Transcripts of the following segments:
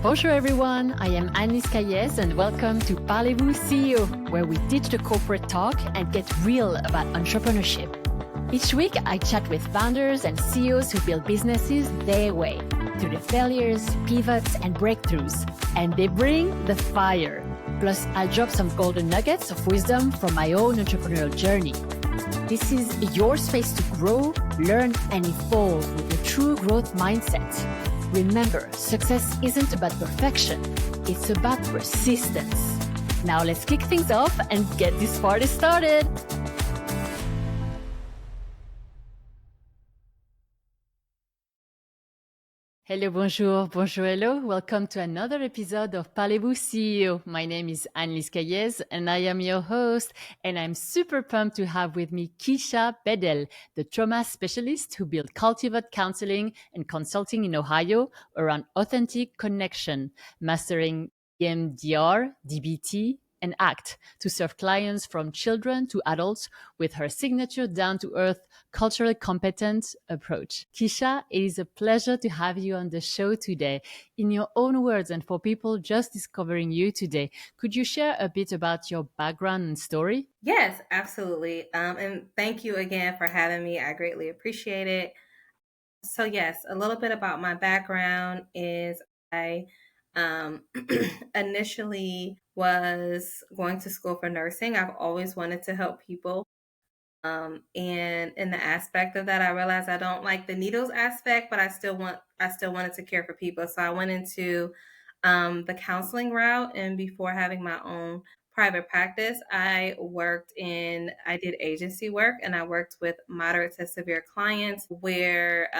Bonjour everyone, I am Anne-Lise Cailliez and welcome to Parlez-Vous CEO, where we ditch the corporate talk and get real about entrepreneurship. Each week, I chat with founders and CEOs who build businesses their way, through the failures, pivots, and breakthroughs. And they bring the fire. Plus, I'll drop some golden nuggets of wisdom from my own entrepreneurial journey. This is your space to grow, learn, and evolve with a true growth mindset. Remember, success isn't about perfection, it's about persistence. Now let's kick things off and get this party started. Hello, bonjour, bonjour, hello. Welcome to another episode of Parlez-Vous CEO. My name is Anne-Lise Cailliez and I am your host. And I'm super pumped to have with me Keisha Bedell, the trauma specialist who built Cultivate Counseling and Consulting in Ohio around authentic connection, mastering EMDR, DBT, and ACT to serve clients from children to adults with her signature down-to-earth, culturally competent approach. Keisha, it is a pleasure to have you on the show today. In your own words and for people just discovering you today, could you share a bit about your background and story? Yes, absolutely. And thank you again for having me. I greatly appreciate it. So, yes, a little bit about my background is I initially was going to school for nursing. I've always wanted to help people. And in the aspect of that, I realized I don't like the needles aspect, but I still wanted to care for people. So I went into the counseling route. And before having my own private practice, I did agency work, and I worked with moderate to severe clients where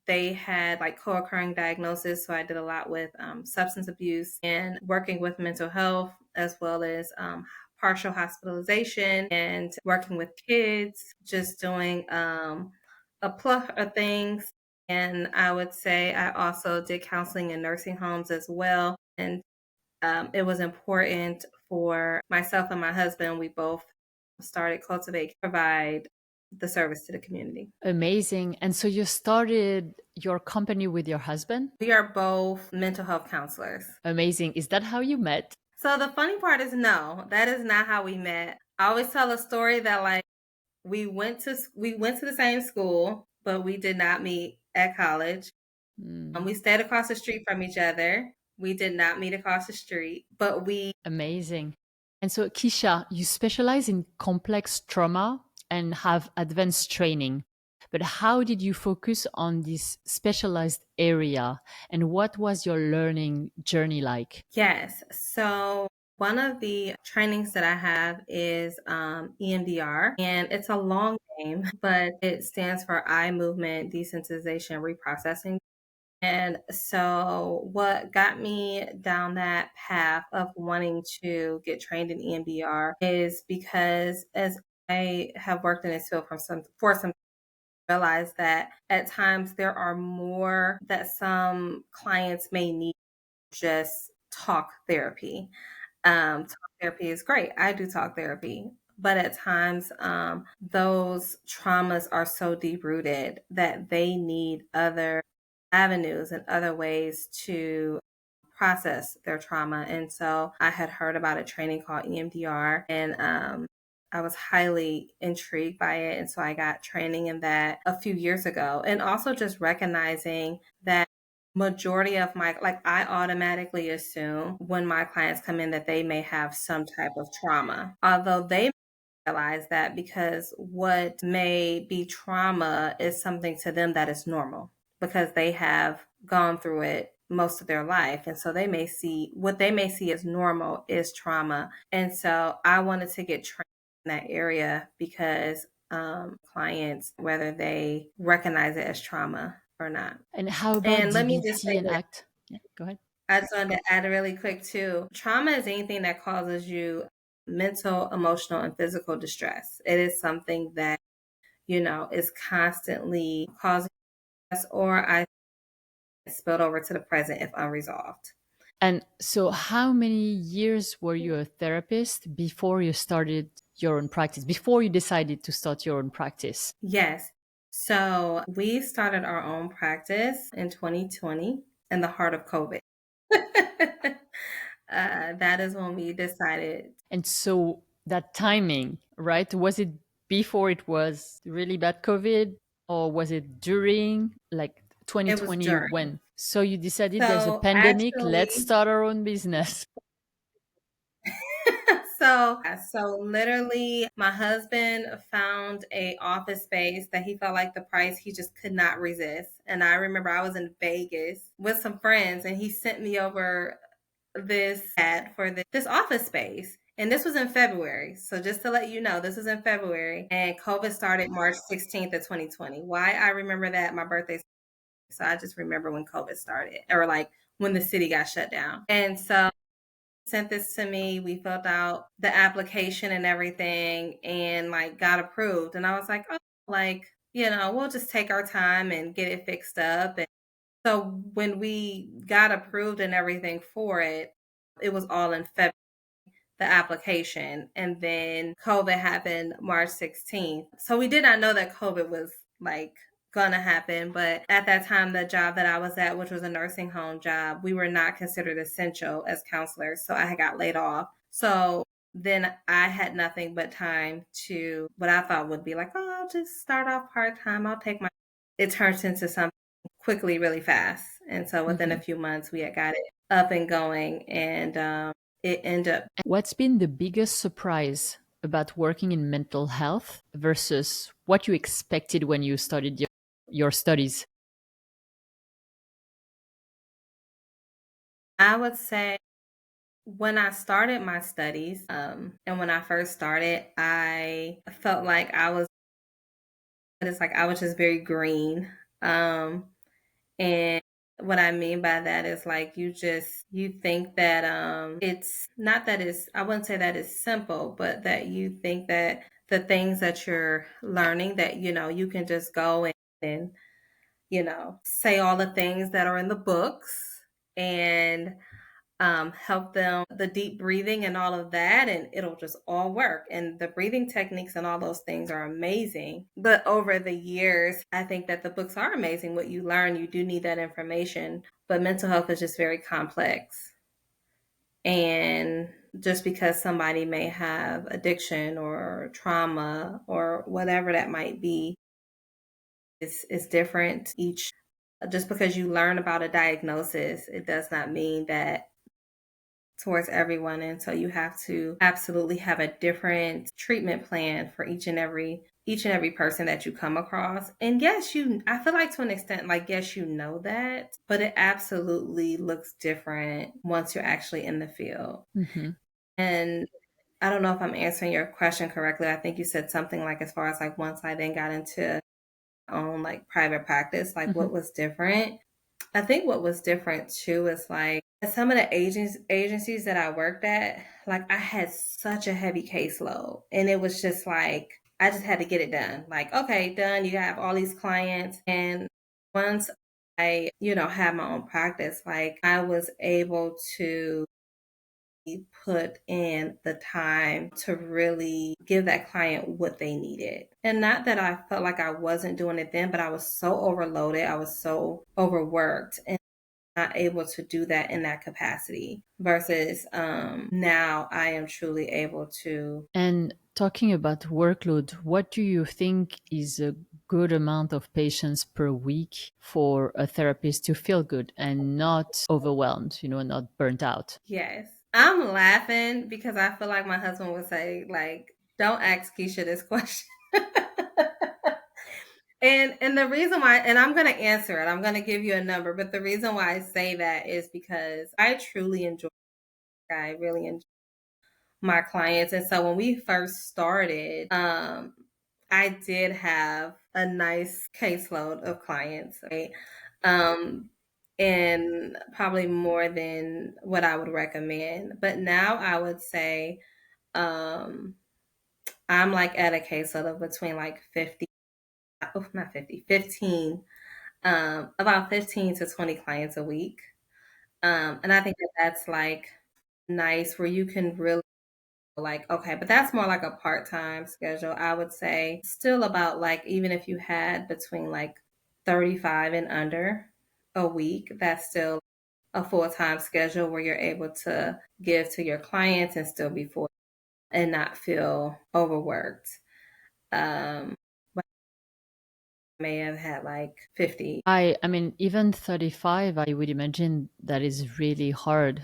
they had like co-occurring diagnosis. So I did a lot with substance abuse and working with mental health, as well as partial hospitalization and working with kids, just doing a plethora of things. And I would say I also did counseling in nursing homes as well. And it was important for myself and my husband. We both started Cultivate, provide the service to the community. Amazing. And so you started your company with your husband? We are both mental health counselors. Amazing. Is that how you met? So the funny part is no, that is not how we met. I always tell a story that like we went to the same school, but we did not meet at college. We stayed across the street from each other. We did not meet across the street, but we... Amazing. And so, Keisha, you specialize in complex trauma and have advanced training. But how did you focus on this specialized area? And what was your learning journey like? Yes. So one of the trainings that I have is EMDR, and it's a long name, but it stands for eye movement desensitization reprocessing. And so what got me down that path of wanting to get trained in EMDR is because as I have worked in this field for some realize that at times there are more that some clients may need just talk therapy. Talk therapy is great. I do talk therapy. But at times, those traumas are so deep rooted that they need other avenues and other ways to process their trauma. And so I had heard about a training called EMDR, and I was highly intrigued by it. And so I got training in that a few years ago. And also just recognizing that majority of I automatically assume when my clients come in that they may have some type of trauma, although they realize that because what may be trauma is something to them that is normal because they have gone through it most of their life. And so they may see as normal is trauma. And so I wanted to get trained in that area because clients, whether they recognize it as trauma or not. And how about And let me just DBT say and that ACT? Yeah, go ahead. I just wanted to add really quick too. Trauma is anything that causes you mental, emotional, and physical distress. It is something that, is constantly causing stress, or I spilled over to the present if unresolved. And so, how many years were you a therapist before you started your own practice, before you decided to start your own practice? Yes. So we started our own practice in 2020 in the heart of COVID. That is when we decided. And so that timing, right? Was it before it was really bad COVID, or was it during, like It was 2020 during. when? So you decided there's a So pandemic, let's actually, start our own business. so literally my husband found a office space that he felt like the price he just could not resist. And I remember I was in Vegas with some friends and he sent me over this ad for this office space. And this was in February. So just to let you know, this was in February and COVID started March 16th of 2020. Why I remember that? My birthday. So I just remember when COVID started, or like when the city got shut down. And so sent this to me. We filled out the application and everything and like got approved. And I was like, oh, like, we'll just take our time and get it fixed up. And so when we got approved and everything for it, it was all in February, the application. And then COVID happened March 16th. So we did not know that COVID was like gonna happen. But at that time, the job that I was at, which was a nursing home job, we were not considered essential as counselors. So I got laid off. So then I had nothing but time to what I thought would be like, oh, I'll just start off part time. I'll take my. It turns into something quickly, really fast. And so within a Mhm. few months, we had got it up and going. And it ended up. What's been the biggest surprise about working in mental health versus what you expected when you started your studies? I would say when I started my studies, and when I first started, I felt like I was just very green. And what I mean by that is like you think that it's not that it's I wouldn't say that it's simple, but that you think that the things that you're learning that you can just go and say all the things that are in the books and help them the deep breathing and all of that, and it'll just all work. And the breathing techniques and all those things are amazing. But over the years, I think that the books are amazing. What you learn, you do need that information. But mental health is just very complex. And just because somebody may have addiction or trauma or whatever that might be, is different. Each Just because you learn about a diagnosis, it does not mean that towards everyone. And so you have to absolutely have a different treatment plan for each and every person that you come across. And yes, I feel like to an extent, like, yes, you know that, but it absolutely looks different once you're actually in the field. Hmm. And I don't know if I'm answering your question correctly. I think you said something like, as far as like once I then got into my own like private practice, like Hmm. what was different. I think what was different too is like at some of the agencies that I worked at, like I had such a heavy caseload. And it was just like I just had to get it done. Like, okay, done. You have all these clients. And once I had my own practice, like I was able to put in the time to really give that client what they needed. And not that I felt like I wasn't doing it then, but I was so overloaded, I was so overworked and not able to do that in that capacity versus now I am truly able to. And talking about workload, what do you think is a good amount of patients per week for a therapist to feel good and not overwhelmed, not burnt out? Yes, I'm laughing because I feel like my husband would say, like, don't ask Keisha this question. And the reason why, and I'm going to answer it, I'm going to give you a number, but the reason why I say that is because I truly enjoy, I really enjoy my clients. And so when we first started, I did have a nice caseload of clients, right? Um, and probably more than what I would recommend. But now I would say um, I'm like at a caseload of between like 50, oh, not 50, 15, about 15 to 20 clients a week. And I think that that's like nice where you can really like, okay, but that's more like a part-time schedule. I would say still about like, even if you had between like 35 and under a week, that's still a full-time schedule where you're able to give to your clients and still be full and not feel overworked. But I may have had like 50. I mean, even 35, I would imagine that is really hard.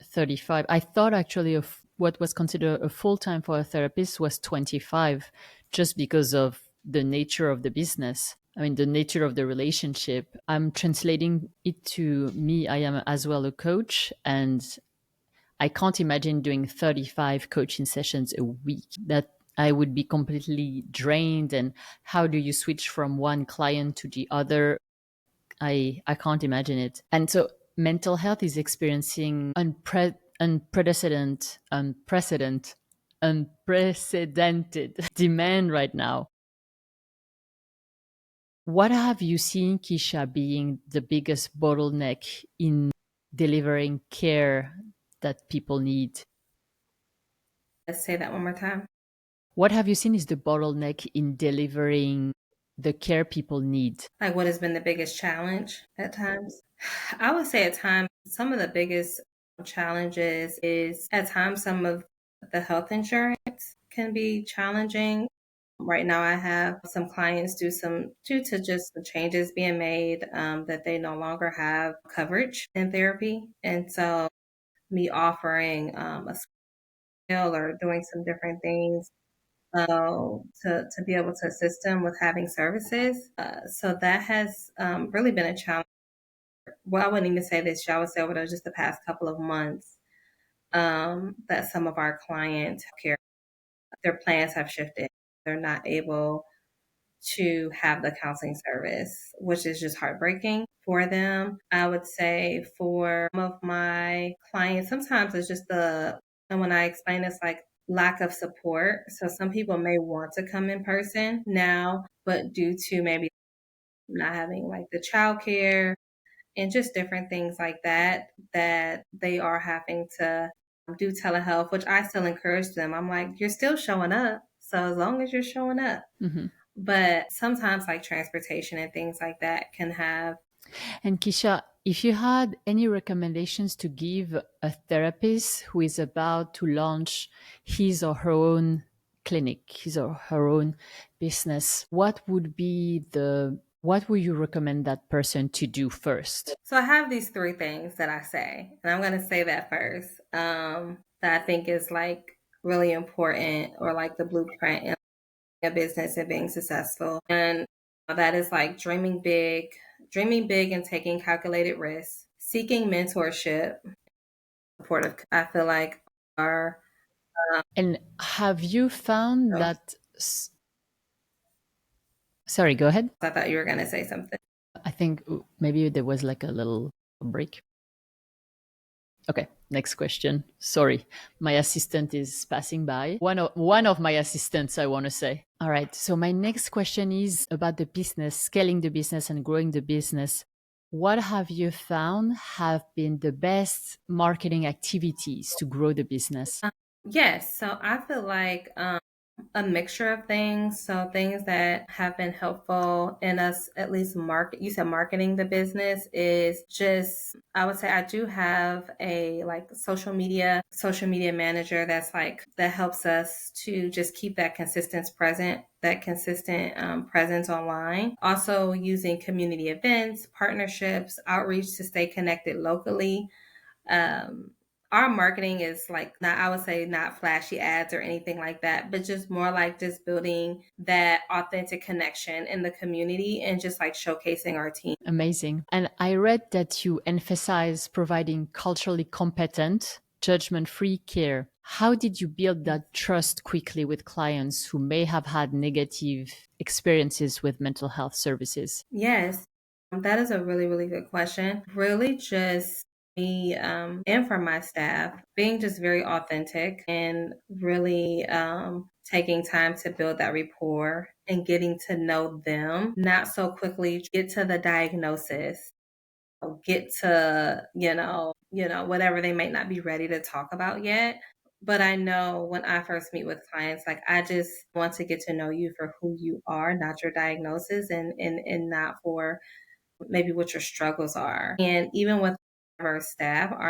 35. I thought actually of what was considered a full time for a therapist was 25, just because of the nature of the business. I mean, the nature of the relationship. I'm translating it to me. I am as well a coach, and I can't imagine doing 35 coaching sessions a week. That I would be completely drained. And how do you switch from one client to the other? I can't imagine it. And so mental health is experiencing unprecedented demand right now. What have you seen, Keisha, being the biggest bottleneck in delivering care that people need? Let's say that one more time. What have you seen is the bottleneck in delivering the care people need? Like what has been the biggest challenge at times? I would say at times some of the biggest challenges is at times some of the health insurance can be challenging. Right now, I have some clients due to just the changes being made that they no longer have coverage in therapy. And so, me offering a skill or doing some different things to be able to assist them with having services. So, that has really been a challenge. Well, I wouldn't even say this, I would say over just the past couple of months that some of our clients care, their plans have shifted. They're not able to have the counseling service, which is just heartbreaking for them. I would say for some of my clients, sometimes it's just and when I explain this, like lack of support. So some people may want to come in person now, but due to maybe not having like the childcare and just different things like that, that they are having to do telehealth, which I still encourage them. I'm like, you're still showing up. So as long as you're showing up, Mhm. but sometimes like transportation and things like that can have. And Kisha, if you had any recommendations to give a therapist who is about to launch his or her own clinic, his or her own business, what would you recommend that person to do first? So I have these three things that I say, and I'm going to say that first, that I think is like really important or like the blueprint in a business and being successful. And that is like dreaming big and taking calculated risks, seeking mentorship, supportive. I feel like are, And have you found oh, that sorry, go ahead. I thought you were going to say something. I think maybe there was like a little break. Okay, next question. Sorry, my assistant is passing by. One of my assistants, I want to say. All right. So my next question is about the business, scaling the business and growing the business. What have you found have been the best marketing activities to grow the business? Yes, so I feel like a mixture of things. So things that have been helpful in us at least you said marketing the business is just, I would say I do have a like social media manager that's like, that helps us to just keep that consistent presence online. Also using community events, partnerships, outreach to stay connected locally. um our marketing is like, not, I would say not flashy ads or anything like that, but just more like just building that authentic connection in the community and just like showcasing our team. Amazing. And I read that you emphasize providing culturally competent, judgment free care. How did you build that trust quickly with clients who may have had negative experiences with mental health services? Yes, that is a really, really good question. Really just me, and for my staff, being just very authentic and really taking time to build that rapport and getting to know them, not so quickly get to the diagnosis, get to, whatever they might not be ready to talk about yet. But I know when I first meet with clients, like I just want to get to know you for who you are, not your diagnosis, and not for maybe what your struggles are. And even with our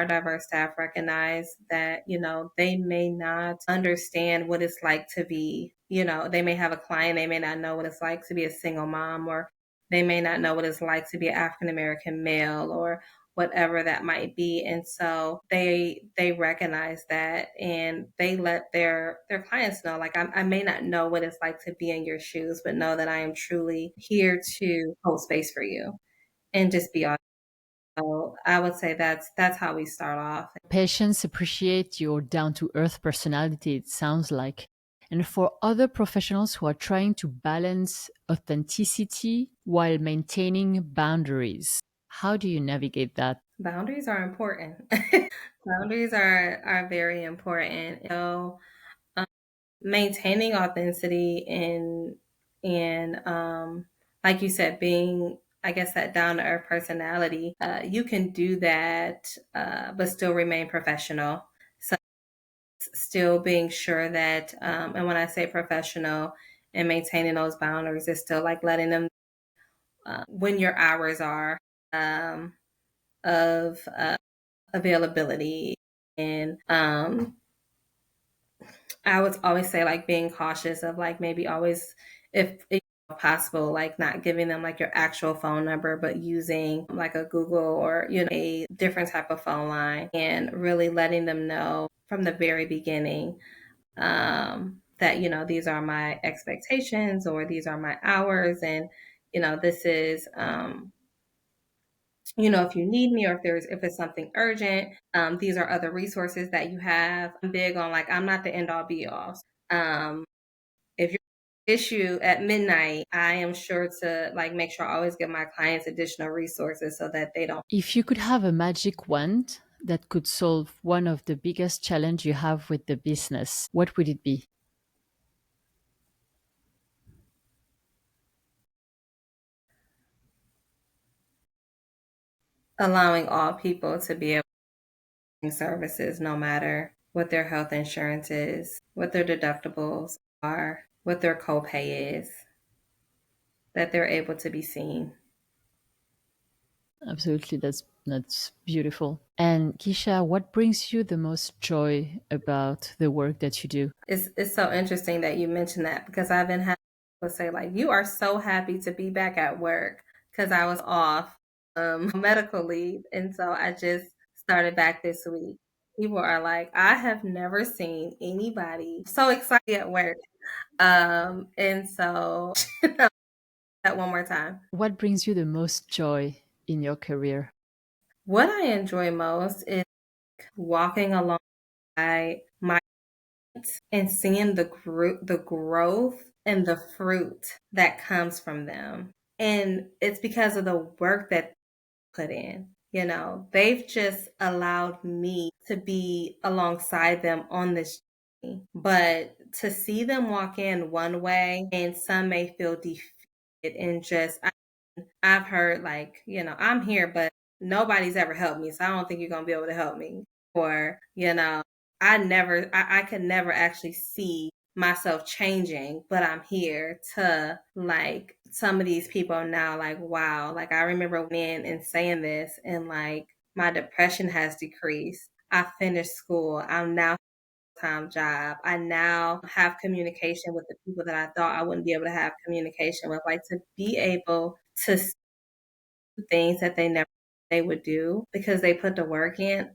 diverse staff recognize that, they may not understand what it's like to be, they may have a client, they may not know what it's like to be a single mom, or they may not know what it's like to be an African American male, or whatever that might be. And so they recognize that, and they let their clients know, like, I may not know what it's like to be in your shoes, but know that I am truly here to hold space for you and just be honest. So I would say that's how we start off. Patients appreciate your down to earth personality, it sounds like. And for other professionals who are trying to balance authenticity while maintaining boundaries, how do you navigate that? Boundaries are important. Boundaries are very important. Um, Maintaining authenticity and like you said, being, I guess, that down to earth personality, you can do that, but still remain professional. So still being sure that, and when I say professional and maintaining those boundaries, is still like letting them, when your hours are, um, of availability. And I would always say, like, being cautious of, like, maybe always, if possible, like, not giving them like your actual phone number, but using like a Google or, a different type of phone line, and really letting them know from the very beginning, that, these are my expectations, or these are my hours, and, this is, if you need me, or if it's something urgent, these are other resources that you have. I'm big on, like, I'm not the end all be all. Um, if you're issue at midnight, I am sure to, like, make sure I always give my clients additional resources so that they don't. If you could have a magic wand that could solve one of the biggest challenge you have with the business, what would it be? Allowing all people to be able to get services, no matter what their health insurance is, what their deductibles are, what their copay is, that they're able to be seen. Absolutely, that's beautiful. And Kisha, what brings you the most joy about the work that you do? It's so interesting that you mentioned that, because I've been having people say, like, you are so happy to be back at work, because I was off, medical leave, and so I just started back this week. People are like, I have never seen anybody so excited at work. And so that one more time. What brings you the most joy in your career? What I enjoy most is walking alongside my and seeing the growth and the fruit that comes from them. And it's because of the work that they put in. They've just allowed me to be alongside them on this journey. But to see them walk in one way, and some may feel defeated, and just, I've heard, like, I'm here, but nobody's ever helped me, so I don't think you're gonna be able to help me. Or, I could never actually see myself changing, but I'm here to, like, some of these people now, like, wow, like, I remember when and saying this, and, like, my depression has decreased. I finished school. I'm now time job. I now have communication with the people that I thought I wouldn't be able to have communication with. Like, to be able to see things that they would do because they put the work in,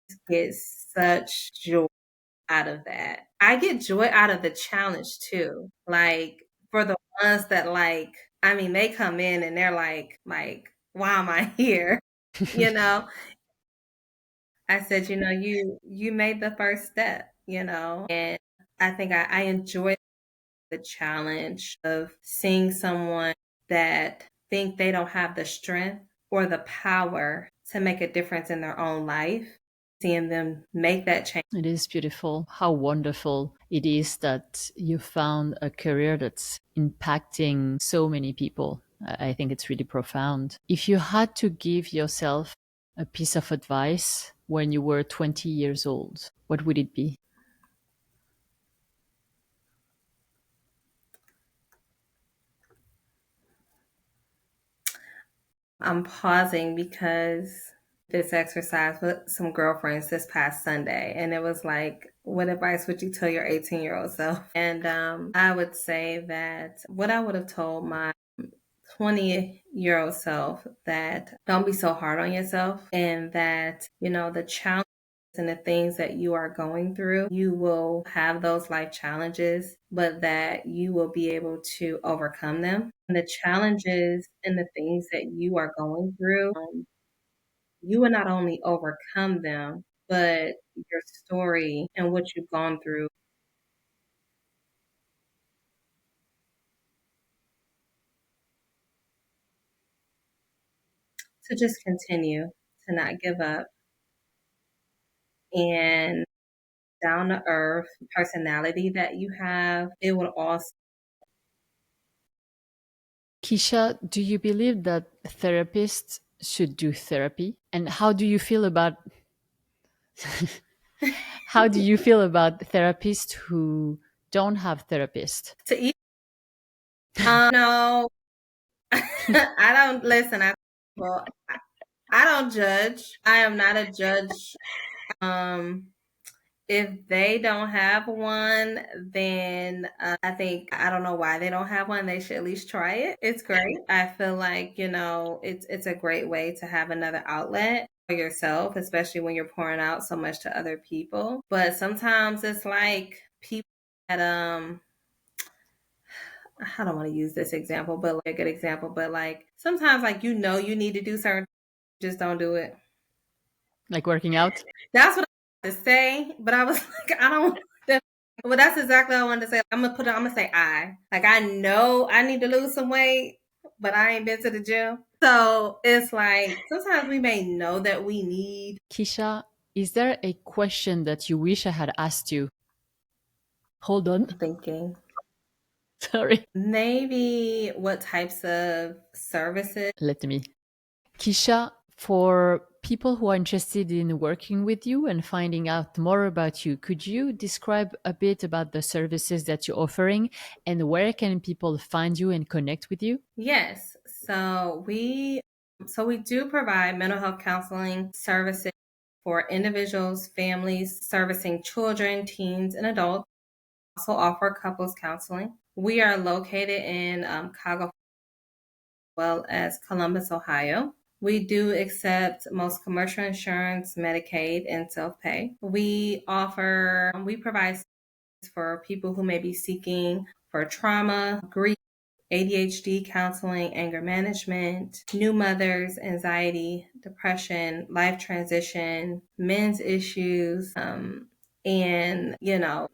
I get such joy out of that. I get joy out of the challenge too. Like, for the ones that, like, I mean, they come in and they're like, why am I here? You know, I said, you made the first step, and I think I enjoy the challenge of seeing someone that think they don't have the strength or the power to make a difference in their own life, seeing them make that change. It is beautiful. How wonderful it is that you found a career that's impacting so many people. I think it's really profound. If you had to give yourself a piece of advice when you were 20 years old, what would it be? I'm pausing because this exercise with some girlfriends this past Sunday, and it was like, what advice would you tell your 18-year-old self? And I would say that what I would have told my 20-year-old self, that don't be so hard on yourself, and that, the challenge and the things that you are going through, you will have those life challenges, but that you will be able to overcome them. And the challenges and the things that you are going through, you will not only overcome them, but your story and what you've gone through to just continue to not give up, and down to earth personality that you have, it will also. Keisha, do you believe that therapists should do therapy? And how do you feel about therapists who don't have therapists? To eat. No, I don't listen. Well, I don't judge. I am not a judge. Um, if they don't have one, then I think, I don't know why they don't have one. They should at least try it. It's great. I feel like, it's a great way to have another outlet for yourself, especially when you're pouring out so much to other people. But sometimes it's like people that I don't want to use this example, but like a good example, but like sometimes like you need to do certain, just don't do it. Like working out? That's what I wanted to say, but I was like, I don't. Well, that's exactly what I wanted to say. I'm gonna say like I know I need to lose some weight, but I ain't been to the gym. So it's like sometimes we may know that we need. Keisha, is there a question that you wish I had asked you? Hold on. Thinking. Sorry. Maybe what types of services? Let me. Keisha, for people who are interested in working with you and finding out more about you, could you describe a bit about the services that you're offering and where can people find you and connect with you? Yes. So we do provide mental health counseling services for individuals, families, servicing children, teens, and adults. Also offer couples counseling. We are located in Chicago as well as Columbus, Ohio. We do accept most commercial insurance, Medicaid, and self-pay. We provide for people who may be seeking for trauma, grief, ADHD counseling, anger management, new mothers, anxiety, depression, life transition, men's issues, and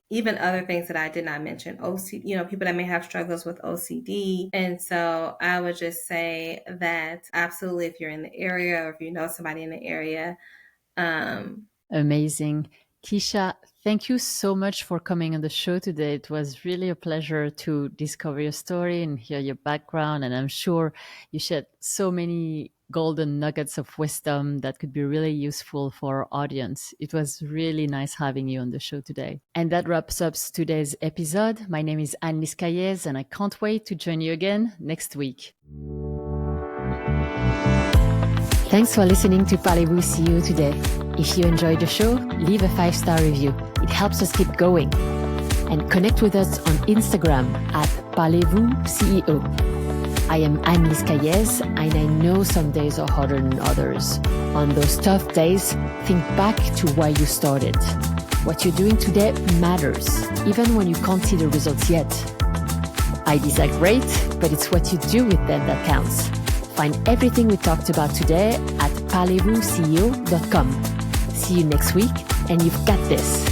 even other things that I did not mention. People that may have struggles with OCD. And so I would just say that absolutely, if you're in the area or if you know somebody in the area. Amazing. Keisha, thank you so much for coming on the show today. It was really a pleasure to discover your story and hear your background. And I'm sure you shared so many golden nuggets of wisdom that could be really useful for our audience. It was really nice having you on the show today. And that wraps up today's episode. My name is Anne-Lise Cailliez, and I can't wait to join you again next week. Thanks for listening to Parlez-Vous CEO today. If you enjoyed the show, leave a 5-star review. It helps us keep going. And connect with us on Instagram at Parlez-Vous CEO. I am Anne-Lise Cailliez, and I know some days are harder than others. On those tough days, think back to why you started. What you're doing today matters, even when you can't see the results yet. Ideas are great, but it's what you do with them that counts. Find everything we talked about today at parlezvousceo.com. See you next week, and you've got this.